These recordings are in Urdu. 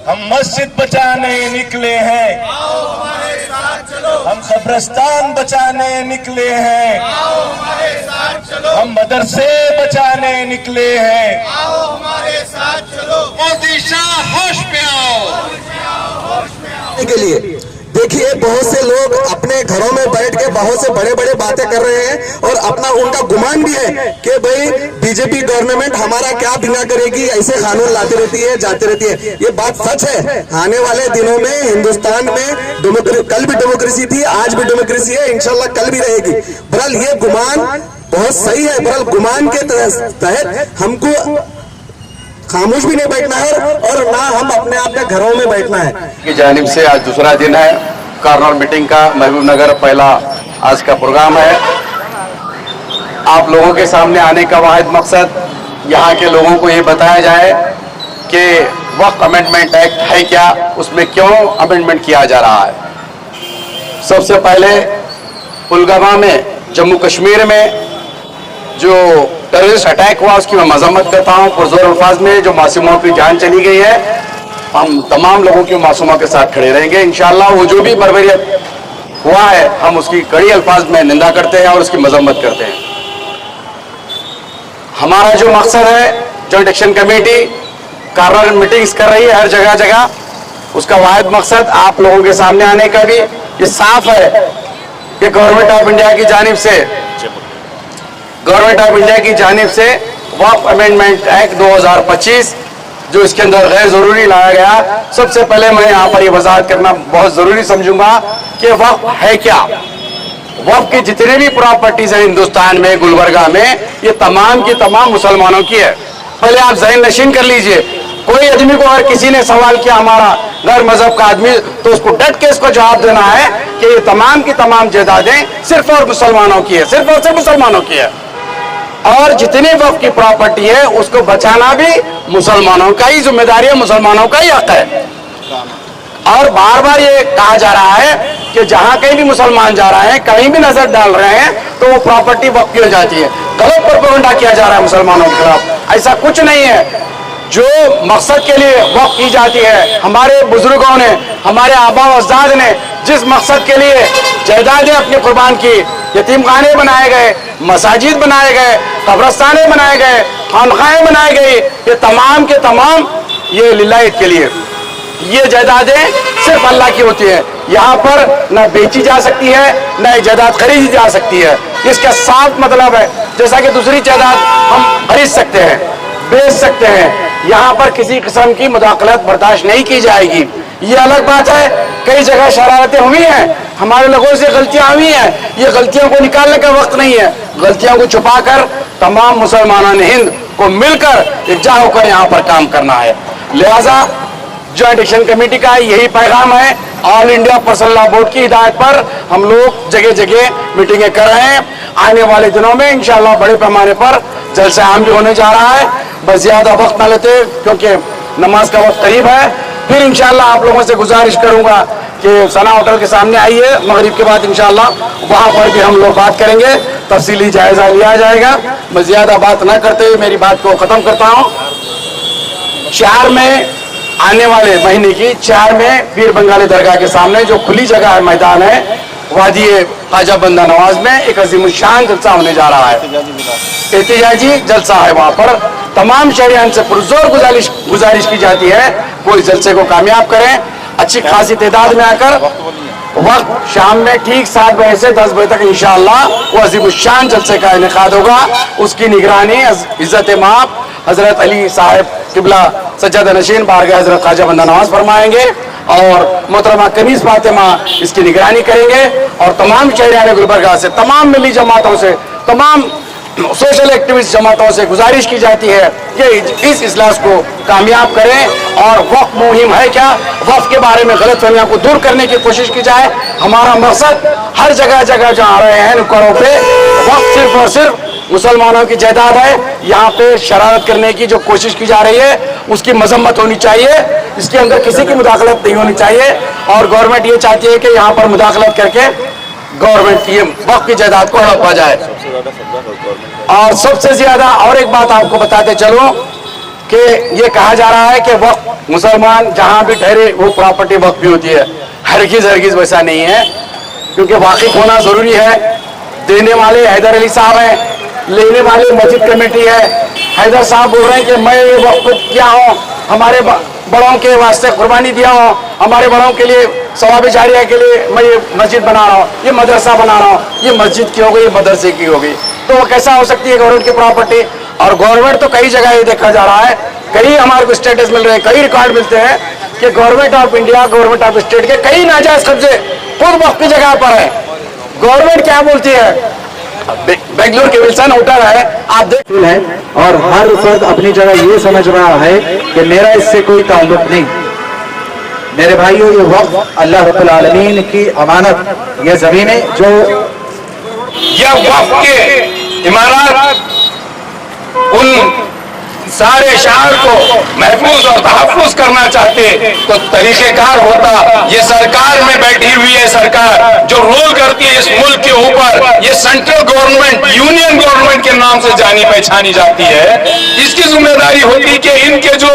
ہم مسجد بچانے نکلے ہیں، آؤ ہمارے ساتھ چلو، ہم قبرستان بچانے نکلے ہیں، آؤ ہمارے ساتھ چلو، ہم مدرسے بچانے نکلے ہیں، آؤ ہمارے ساتھ چلو، مودی شاہ ہوش میں آؤ کے لیے دیکھیے بہت سے لوگ اپنے گھروں میں بیٹھ کے بہت سے بڑے بڑے باتیں کر رہے ہیں اور اپنا ان کا گمان بھی ہے کہ بھئی بی جے پی گورنمنٹ ہمارا کیا بنا کرے گی، ایسے قانون لاتی رہتی ہے جاتی رہتی ہے۔ یہ بات سچ ہے، آنے والے دنوں میں ہندوستان میں کل بھی ڈیموکریسی تھی، آج بھی ڈیموکریسی ہے، انشاءاللہ کل بھی رہے گی۔ برحال یہ گمان بہت صحیح ہے، برحال گمان کے تحت ہم کو خاموش بھی نہیں بیٹھنا ہے اور نہ ہم اپنے گھروں میں بیٹھنا ہے۔ کی جانب سے آج دوسرا دن ہے کارنر میٹنگ کا، محبوب نگر پہلا آج کا پروگرام ہے۔ آپ لوگوں کے سامنے آنے کا واحد مقصد یہاں کے لوگوں کو یہ بتایا جائے کہ وقف امینڈمنٹ ایکٹ ہے کیا، اس میں کیوں امینڈمنٹ کیا جا رہا ہے۔ سب سے پہلے پلوامہ میں جموں کشمیر میں جو ٹیررسٹ اٹیک ہوا اس کی میں مذمت کرتا ہوں، پرزور الفاظ میں جو معصوموں کی جان چلی گئی ہے، ہم تمام لوگوں کی معصوموں کے ساتھ کھڑے رہیں گے انشاءاللہ۔ وہ جو بھی بربریت ہوا ہے ہم اس کی کڑی الفاظ میں نندا کرتے ہیں اور اس کی مذمت کرتے ہیں۔ ہمارا جو مقصد ہے، joint action committee corner meetings کر رہی ہے ہر جگہ جگہ، اس کا واحد مقصد آپ لوگوں کے سامنے آنے کا بھی یہ صاف ہے کہ گورنمنٹ آف انڈیا کی جانب سے وقف امینڈمنٹ ایکٹ 2025 جو اس کے اندر غیر ضروری لایا گیا۔ سب سے پہلے میں یہاں پر یہ وضاحت کرنا بہت ضروری سمجھوں گا کہ وقف ہے کیا۔ وقف کی جتنے بھی پراپرٹیز ہیں ہندوستان میں، گلبرگہ میں، یہ تمام کی تمام مسلمانوں کی ہے۔ پہلے آپ ذہن نشین کر لیجئے، کوئی آدمی کو اگر کسی نے سوال کیا ہمارا غیر مذہب کا آدمی، تو اس کو ڈٹ کے اس کو جواب دینا ہے کہ یہ تمام کی تمام جائیدادیں صرف اور مسلمانوں کی ہے، صرف اور صرف مسلمانوں کی ہے، اور جتنی وقف کی پراپرٹی ہے اس کو بچانا بھی مسلمانوں کا ہی ذمہ داری ہے، مسلمانوں کا ہی حق ہے۔ اور بار بار یہ کہا جا رہا ہے کہ جہاں کہیں بھی مسلمان جا رہے ہیں، کہیں بھی نظر ڈال رہے ہیں تو وہ پراپرٹی وقف کی ہو جاتی ہے۔ غلط پروپیگنڈا کیا جا رہا ہے مسلمانوں کے خلاف، ایسا کچھ نہیں ہے۔ جو مقصد کے لیے وقف کی جاتی ہے، ہمارے بزرگوں نے، ہمارے آبا و اجداد نے جس مقصد کے لیے جائیدادیں اپنی قربان کی، یتیم خانے بنائے گئے، مساجد بنائے گئے، قبرستانے بنائے گئے، خانقاہیں بنائے گئی، یہ تمام کے تمام یہ للہ کے لیے۔ یہ جائیدادیں صرف اللہ کی ہوتی ہیں، یہاں پر نہ بیچی جا سکتی ہے نہ یہ جائیداد خریدی جا سکتی ہے۔ اس کا صاف مطلب ہے جیسا کہ دوسری جائیداد ہم خرید سکتے ہیں، بیچ سکتے ہیں، یہاں پر کسی قسم کی مداخلت برداشت نہیں کی جائے گی۔ یہ الگ بات ہے کئی جگہ شرارتیں ہوئی ہیں، ہمارے لوگوں سے غلطیاں ہوئی ہیں، یہ غلطیوں کو نکالنے کا وقت نہیں ہے۔ غلطیوں کو چھپا کر تمام مسلمانان ہند کو مل کر یکجا ہو کر یہاں پر کام کرنا ہے۔ لہذا جوائنٹ ایکشن کمیٹی کا یہی پیغام ہے، آل انڈیا پرسنل لا بورڈ کی ہدایت پر ہم لوگ جگہ جگہ میٹنگیں کر رہے ہیں۔ آنے والے دنوں میں انشاءاللہ بڑے پیمانے پر جلسہ عام بھی ہونے جا رہا ہے۔ بس زیادہ وقت نہ لیتے کیونکہ نماز کا وقت قریب ہے۔ پھر انشاءاللہ آپ لوگوں سے گزارش کروں گا کہ ثنا ہوٹل کے سامنے آئیے مغرب کے بعد انشاءاللہ، وہاں پر بھی ہم لوگ بات کریں گے، تفصیلی جائزہ لیا جائے گا۔ میں زیادہ بات نہ کرتے ہوئے میری بات کو ختم کرتا ہوں۔ 4 میں آنے والے مہینے کی 4 میں پیر بنگالی درگاہ کے سامنے جو کھلی جگہ ہے، میدان ہے، وادی خواجہ بندہ نواز میں ایک عظیم الشان جلسہ ہونے جا رہا ہے، احتجاجی جلسہ ہے۔ وہاں پر تمام شہریان سے پرزور گزارش کی جاتی ہے وہ اس جلسے کو کامیاب کریں، اچھی خاصی تعداد میں آ کر۔ وقت شام میں ٹھیک 7 بجے سے 10 بجے تک انشاءاللہ وہ عظیم الشان جلسے کا انعقاد ہوگا۔ اس کی نگرانی عزت مآب حضرت علی صاحب قبلہ سجادہ نشین بارگاہ حضرت خواجہ بندہ نواز فرمائیں گے، اور محترمہ کنیز فاطمہ اس کی نگرانی کریں گے، اور تمام شہریان گلبرگہ سے، تمام ملی جماعتوں سے، تمام سوشل ایکٹیوسٹ جماعتوں سے گزارش کی جاتی ہے کہ اس اجلاس کو کامیاب کریں، اور وقف مہم ہے کیا، وقف کے بارے میں غلط فہمیوں کو دور کرنے کی کوشش کی جائے۔ ہمارا مقصد ہر جگہ جگہ جہاں رہے ہیں نکڑوں پہ وقف صرف اور صرف مسلمانوں کی جائیداد ہے، یہاں پہ شرارت کرنے کی جو کوشش کی جا رہی ہے اس کی مذمت ہونی چاہیے، اس کے اندر کسی کی مداخلت نہیں ہونی چاہیے، اور گورنمنٹ یہ چاہتی ہے کہ یہاں پر مداخلت کر کے گورنمنٹ کی وقف کی جائیداد کو ہڑپا جائے۔ اور سب سے زیادہ اور ایک بات آپ کو بتاتے چلوں کہ یہ کہا جا رہا ہے کہ وقف مسلمان جہاں بھی ٹھہرے وہ پراپرٹی وقف بھی ہوتی ہے. ہرگز ویسا نہیں ہے, کیونکہ واقف ہونا ضروری ہے. دینے والے حیدر علی صاحب ہیں, لینے والے مسجد کمیٹی ہے. حیدر صاحب بول رہے ہیں کہ میں یہ وقف کیا ہوں, ہمارے بڑوں کے واسطے قربانی دیا ہوں, ہمارے بڑوں کے لیے ثواب جاریہ کے لیے میں یہ مسجد بنا رہا ہوں, یہ مدرسہ بنا رہا ہوں. یہ مسجد کی ہو گئی, یہ مدرسے کی ہو گئی, تو وہ کیسا ہو سکتی ہے گورنمنٹ کی پراپرٹی؟ اور گورنمنٹ تو کئی جگہ یہ دیکھا جا رہا ہے, کئی ہمارے کو اسٹیٹس مل رہے ہیں, کئی ریکارڈ ملتے ہیں کہ government of India, government of state کے کئی ناجائز قبضے خود وقف کی جگہ پر ہے. گورنمنٹ کیا بولتی ہے؟ بنگلور کے ولسن ہوٹل ہے, آپ دیکھ ہے, اور ہر فرد اپنی جگہ یہ سمجھ رہا ہے کہ میرا اس سے کوئی تعلق نہیں. میرے بھائیوں, یہ وقف اللہ رب العالمین کی امانت, یہ زمینیں جو یہ وقف کے عمارات ان سارے شہر کو محفوظ اور تحفظ کرنا چاہتے تو طریقہ کار ہوتا. یہ سرکار میں بیٹھی ہوئی ہے سرکار جو رول کرتی ہے اس ملک کے اوپر, یہ سینٹرل گورنمنٹ یونین گورنمنٹ کے نام سے جانی پہچانی جاتی ہے. اس کی ذمہ داری ہوتی کہ ان کے جو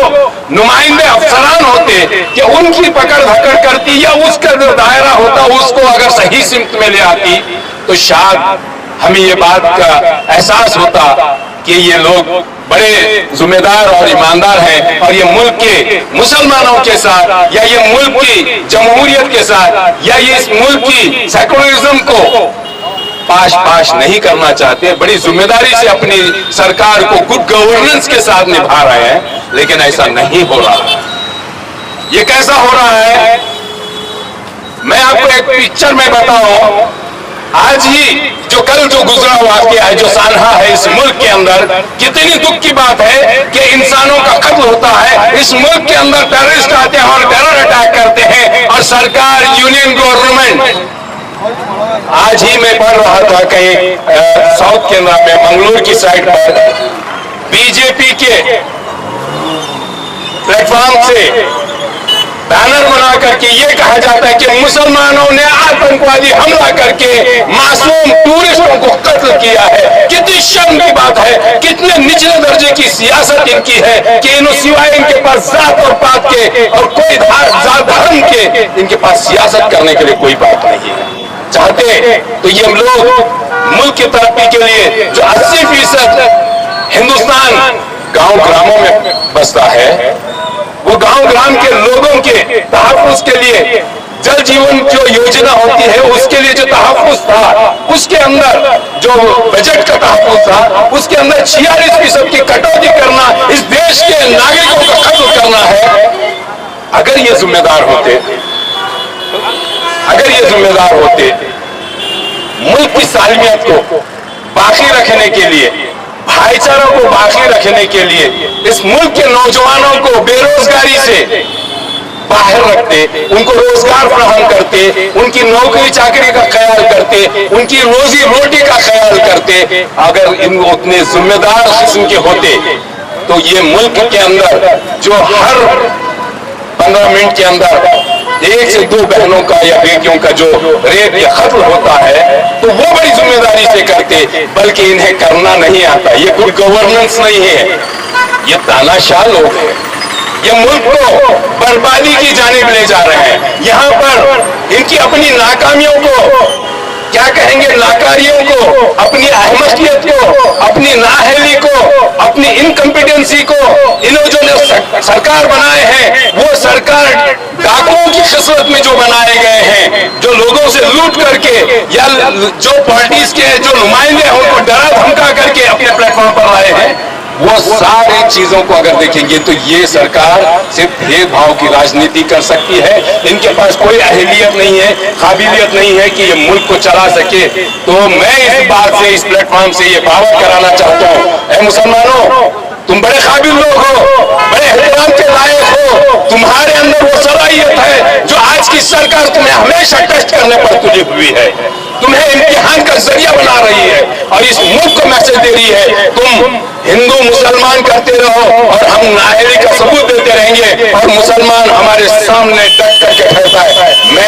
نمائندے افسران ہوتے کہ ان کی پکڑ دھکڑ کرتی, یا اس کا جو دائرہ ہوتا اس کو اگر صحیح سمت میں لے آتی تو شاید ہمیں یہ بات کا احساس ہوتا کہ یہ لوگ بڑے ذمہ دار اور ایماندار ہیں, اور یہ ملک کے مسلمانوں کے ساتھ, یا یہ ملک کی جمہوریت کے ساتھ, یا یہ اس ملک کی سیکولرزم کو پاش نہیں کرنا چاہتے. بڑی ذمہ داری سے اپنی سرکار کو گڈ گورننس کے ساتھ نبھا رہے ہیں, لیکن ایسا نہیں ہو رہا. یہ کیسا ہو رہا ہے؟ میں آپ کو ایک پکچر میں بتاؤں. آج ہی جو گزرا واقعہ ہے, جو سانحہ ہے اس ملک کے اندر, کتنی دکھ کی بات ہے کہ انسانوں کا قتل ہوتا ہے. اس ملک کے اندر ٹیررسٹ آتے ہیں اور ٹیرر اٹیک کرتے ہیں, اور سرکار یونین گورنمنٹ. آج ہی میں پڑھ رہا تھا کہیں ساؤتھ کے اندر میں منگلور کی سائڈ پر بی جے پی کے پلیٹ فارم سے بینر بنا کر کے یہ کہا جاتا ہے کہ مسلمانوں نے آتنکوادی حملہ کر کے معصوم ٹورسٹوں کو قتل کیا ہے. کتنی شرم کی بات ہے, کتنے نچلے درجے کی سیاست ان کی ہے کہ انہوں سوائے ان کے پاس ذات اور پات کے اور کوئی ذات دھرم کے ان کے پاس سیاست کرنے کے لیے کوئی بات نہیں ہے. چاہتے تو یہ لوگ ملک کی ترقی کے لیے جو 80% ہندوستان گاؤں گراموں میں بستا ہے, وہ گاؤں گرام کے لوگوں کے تحفظ کے لیے جل جیون جو یوجنا ہوتی ہے اس کے لیے جو تحفظ تھا, اس کے اندر جو بجٹ کا تحفظ تھا, اس کے اندر 46% کی کٹوتی کرنا, اس دیش کے ناگرکوں کا قتل کرنا ہے. اگر یہ ذمہ دار ہوتے ملک کی سالمیت کو باقی رکھنے کے لیے, بھائی چاروں کو باقی رکھنے کے لیے, اس ملک کے نوجوانوں کو بے روزگاری سے باہر رکھتے, ان کو روزگار فراہم کرتے, ان کی نوکری چاکری کا خیال کرتے, ان کی روزی روٹی کا خیال کرتے. اگر ان اتنے ذمہ دار قسم کے ہوتے تو یہ ملک کے اندر جو ہر 15 منٹ کے اندر 1 سے 2 بہنوں کا یا بیٹیوں کا جو ریپ یا قتل ہوتا ہے تو وہ بڑی ذمہ داری سے کرتے, بلکہ انہیں کرنا نہیں آتا. یہ گڈ گورننس نہیں ہے, یہ تاناشاہ لوگ ہیں. یہ ملک کو بربادی کی جانب لے جا رہے ہیں. یہاں پر ان کی اپنی ناکامیوں کو کیا کہیں گے, ناکاریوں کو, اپنی احمقیت کو, اپنی نااہلی کو, اپنی انکمپیٹنسی کو, انہوں جو سرکار بنائے ہیں وہ سرکار ڈاکوؤں کی خصلت میں جو بنائے گئے ہیں, جو لوگوں سے لوٹ کر کے یا جو پارٹیز کے جو نمائندے ہیں ان کو ڈرا دھمکا کر کے اپنے پلیٹ فارم پر لائے ہیں, وہ سارے چیزوں کو اگر دیکھیں گے تو یہ سرکار صرف بھید بھاؤ کی راجنیتی کر سکتی ہے. ان کے پاس کوئی اہلیت نہیں ہے, قابلیت نہیں ہے کہ یہ ملک کو چلا سکے. تو میں اس بات سے, اس پلیٹ فارم سے یہ باور کرانا چاہتا ہوں, اے مسلمانوں, تم بڑے قابل لوگ ہو, بڑے احترام کے لائق ہو, تمہارے اندر وہ صلاحیت ہے جو آج کی سرکار تمہیں ہمیشہ ٹیسٹ کرنے پر تلی ہوئی ہے, تمہیں امتحان کا ذریعہ بنا رہی ہے اور اس ملک کو میسج دے رہی ہے تم ہندو مسلمان کرتے رہو اور ہم نااہلی کا ثبوت دیتے رہیں گے اور مسلمان ہمارے سامنے ڈٹ کر کے کھڑتا ہے. میں